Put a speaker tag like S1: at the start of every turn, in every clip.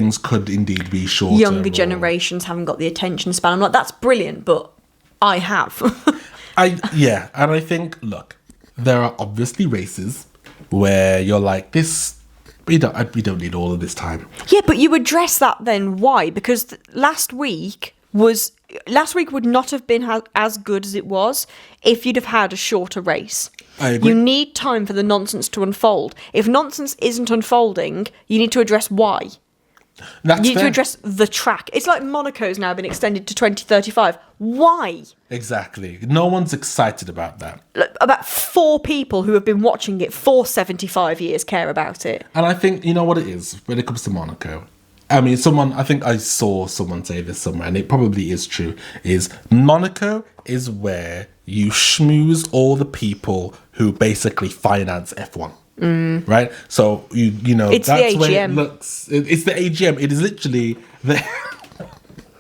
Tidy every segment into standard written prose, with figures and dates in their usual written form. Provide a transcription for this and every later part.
S1: things could indeed be shorter.
S2: Younger generations haven't got the attention span. I'm like, that's brilliant, but I have.
S1: And I think, look, there are obviously races where you're like, we don't need all of this time.
S2: Yeah, but you address that then. Why? Because last week would not have been as good as it was if you'd have had a shorter race.
S1: I agree.
S2: You need time for the nonsense to unfold. If nonsense isn't unfolding, you need to address why.
S1: That's
S2: you need
S1: fair.
S2: to address the track. It's like Monaco's now been extended to 2035. Why?
S1: Exactly. No one's excited about that.
S2: About 4 people who have been watching it for 75 years care about it.
S1: And I think, you know what it is when it comes to Monaco? I mean, I think I saw someone say this somewhere, and it probably is true, is Monaco is where you schmooze all the people who basically finance F1. Right? So, you know,
S2: it's
S1: that's
S2: the
S1: when
S2: AGM.
S1: it looks... It's the AGM. It is literally...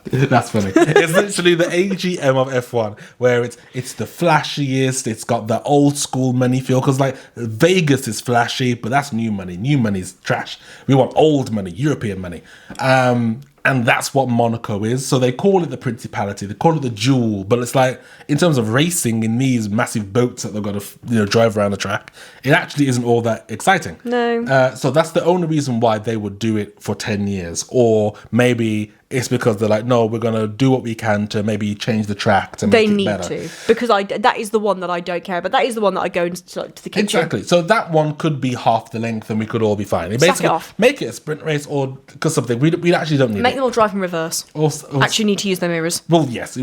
S1: That's funny. It's literally the AGM of F1, where it's the flashiest. It's got the old school money feel, because like Vegas is flashy, but that's new money. New money's trash. We want old money, European money, and that's what Monaco is. So they call it the Principality, they call it the Jewel, but it's like in terms of racing in these massive boats that they've got to drive around the track, it actually isn't all that exciting.
S2: No.
S1: So that's the only reason why they would do it for 10 years, or maybe it's because they're like, no, we're going to do what we can to maybe change the track to make it better.
S2: They need to, because that is the one that I don't care about. That is the one that I go to the kitchen.
S1: Exactly. So that one could be half the length and we could all be fine.
S2: Sack it off.
S1: Make it a sprint race, or because something. We actually don't need
S2: Make
S1: it.
S2: them all drive in reverse. Actually need to use their mirrors.
S1: Well, yes.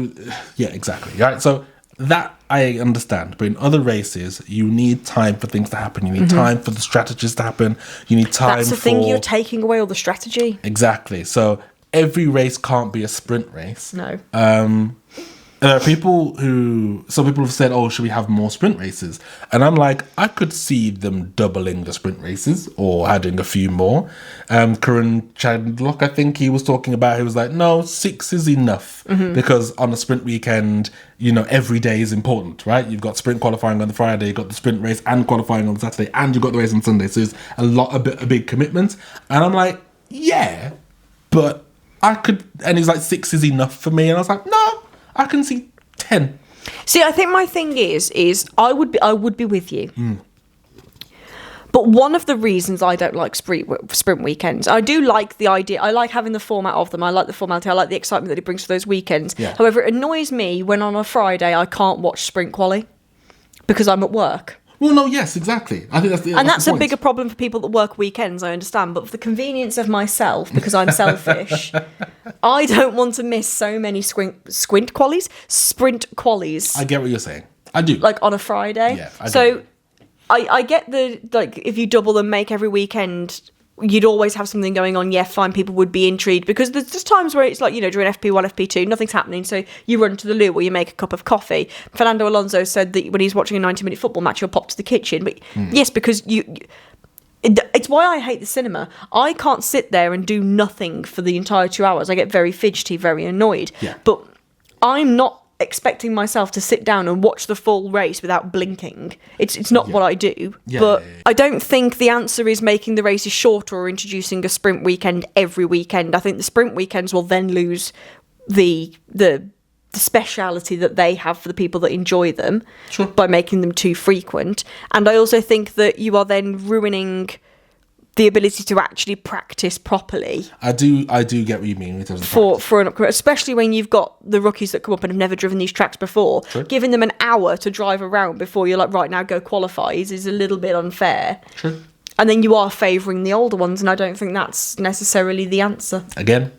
S1: Yeah, exactly. Right. So that I understand. But in other races, you need time for things to happen. You need time for the strategies to happen. You need time for...
S2: That's the thing, you're taking away all the strategy.
S1: Exactly. So every race can't be a sprint race.
S2: No.
S1: There are some people have said, oh, should we have more sprint races? And I'm like, I could see them doubling the sprint races or adding a few more. Curran Chadlock, I think he was talking about, he was like, no, 6 is enough, because on a sprint weekend, you know, every day is important, right? You've got sprint qualifying on the Friday, you've got the sprint race and qualifying on the Saturday, and you've got the race on Sunday. So it's a big commitment. And I'm like, yeah, but I could, and he's like, 6 is enough for me. And I was like, no, I can see 10.
S2: See, I think my thing is I would be with you. But one of the reasons I don't like sprint weekends, I do like the idea. I like having the format of them. I like the formality. I like the excitement that it brings to those weekends.
S1: Yeah.
S2: However, it annoys me when on a Friday I can't watch sprint quali because I'm at work.
S1: Well, no, yes, exactly. I think that's
S2: a bigger problem for people that work weekends, I understand. But for the convenience of myself, because I'm selfish, I don't want to miss so many sprint qualies.
S1: I get what you're saying. I do.
S2: Like on a Friday.
S1: Yeah, I do.
S2: So I get the, like, if you double them, make every weekend, you'd always have something going on. Yeah, fine, people would be intrigued, because there's just times where it's like, you know, during FP1, FP2, nothing's happening, so you run to the loo or you make a cup of coffee. Fernando Alonso said that when he's watching a 90-minute football match, he'll pop to the kitchen. But yes, because it's why I hate the cinema. I can't sit there and do nothing for the entire 2 hours. I get very fidgety, very annoyed.
S1: Yeah.
S2: But I'm not expecting myself to sit down and watch the full race without blinking. It's not what I do. But I don't think the answer is making the races shorter or introducing a sprint weekend every weekend. I think the sprint weekends will then lose the speciality that they have for the people that enjoy them by making them too frequent. And I also think that you are then ruining the ability to actually practice properly.
S1: I do get what you mean in terms of
S2: for an upgrade, especially when you've got the rookies that come up and have never driven these tracks before.
S1: True.
S2: Giving them an hour to drive around before you're like, right, now go qualify is a little bit unfair.
S1: True.
S2: And then you are favouring the older ones, and I don't think that's necessarily the answer.
S1: Again,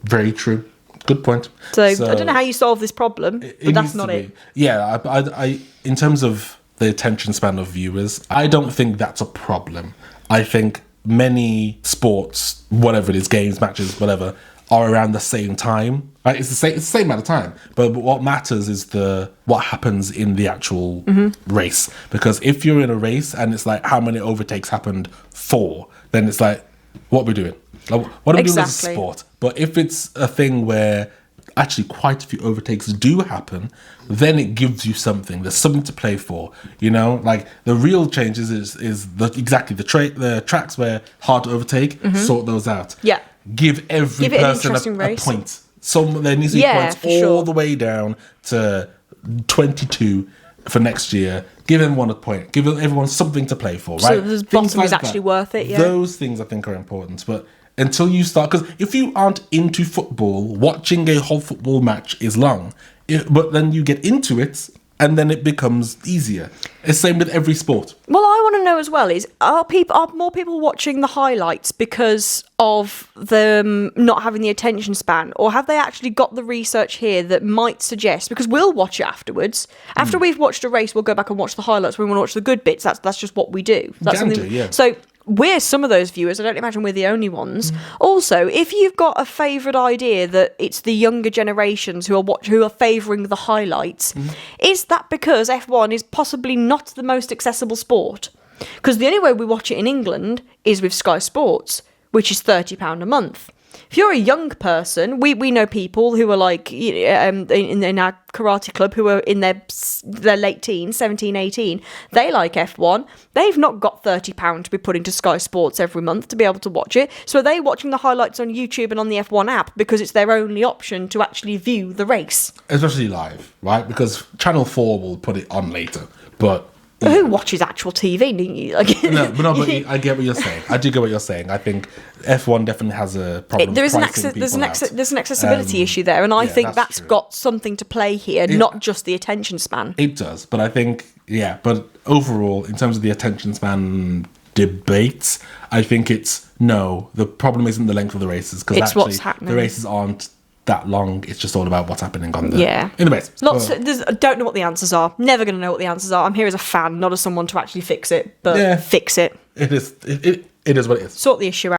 S1: very true. Good point.
S2: So I don't know how you solve this problem, but that's not it.
S1: Yeah, I in terms of the attention span of viewers, I don't think that's a problem. I think many sports, whatever it is, games, matches, whatever, are around the same time. Right? It's the same amount of time. But what matters is what happens in the actual race. Because if you're in a race and it's like how many overtakes happened 4, then it's like, what are we doing? Like, what are we doing as a sport? But if it's a thing where actually quite a few overtakes do happen, then it gives you something. There's something to play for, you know. Like the real changes is the tracks where hard to overtake. Sort those out.
S2: Yeah.
S1: give every
S2: Give it an
S1: person
S2: interesting
S1: a
S2: race.
S1: point. There needs to be points
S2: for
S1: all
S2: sure.
S1: the way down to 22 for next year. Give everyone a point. Give everyone something to play for, right?
S2: So the
S1: Things
S2: bottom
S1: like
S2: is actually
S1: that.
S2: worth it, yeah.
S1: Those things I think are important. But until you start... Because if you aren't into football, watching a whole football match is long. But then you get into it, and then it becomes easier. It's the same with every sport.
S2: Well, I want to know as well is, are more people watching the highlights because of them not having the attention span? Or have they actually got the research here that might suggest, because we'll watch it afterwards. After we've watched a race, we'll go back and watch the highlights. We want to watch the good bits. That's just what we do. That's
S1: Can
S2: something.
S1: do, yeah.
S2: So we're some of those viewers. I don't imagine we're the only ones. Also, if you've got a favourite idea that it's the younger generations who are favouring the highlights, is that because F1 is possibly not the most accessible sport? Because the only way we watch it in England is with Sky Sports, which is £30 a month. If you're a young person, we know people who are like in our karate club who are in their late teens, 17, 18. They like F1. They've not got £30 to be put into Sky Sports every month to be able to watch it. So are they watching the highlights on YouTube and on the F1 app because it's their only option to actually view the race?
S1: Especially live, right? Because Channel 4 will put it on later. But...
S2: Who watches actual TV? Like,
S1: but I get what you're saying. I do get what you're saying. I think F1 definitely has a problem.
S2: There's an
S1: pricing people out.
S2: there's an accessibility issue there, and I think that's
S1: true.
S2: got something to play here, not just the attention span.
S1: It does, but I think but overall, in terms of the attention span debates, I think the problem isn't the length of the races, because actually
S2: what's happening.
S1: the races aren't that long. It's just all about what's happening on in the race.
S2: I don't know what the answers are. Never going to know what the answers are. I'm here as a fan, not as someone to actually fix it. But fix it.
S1: It is what it is.
S2: Sort the issue out.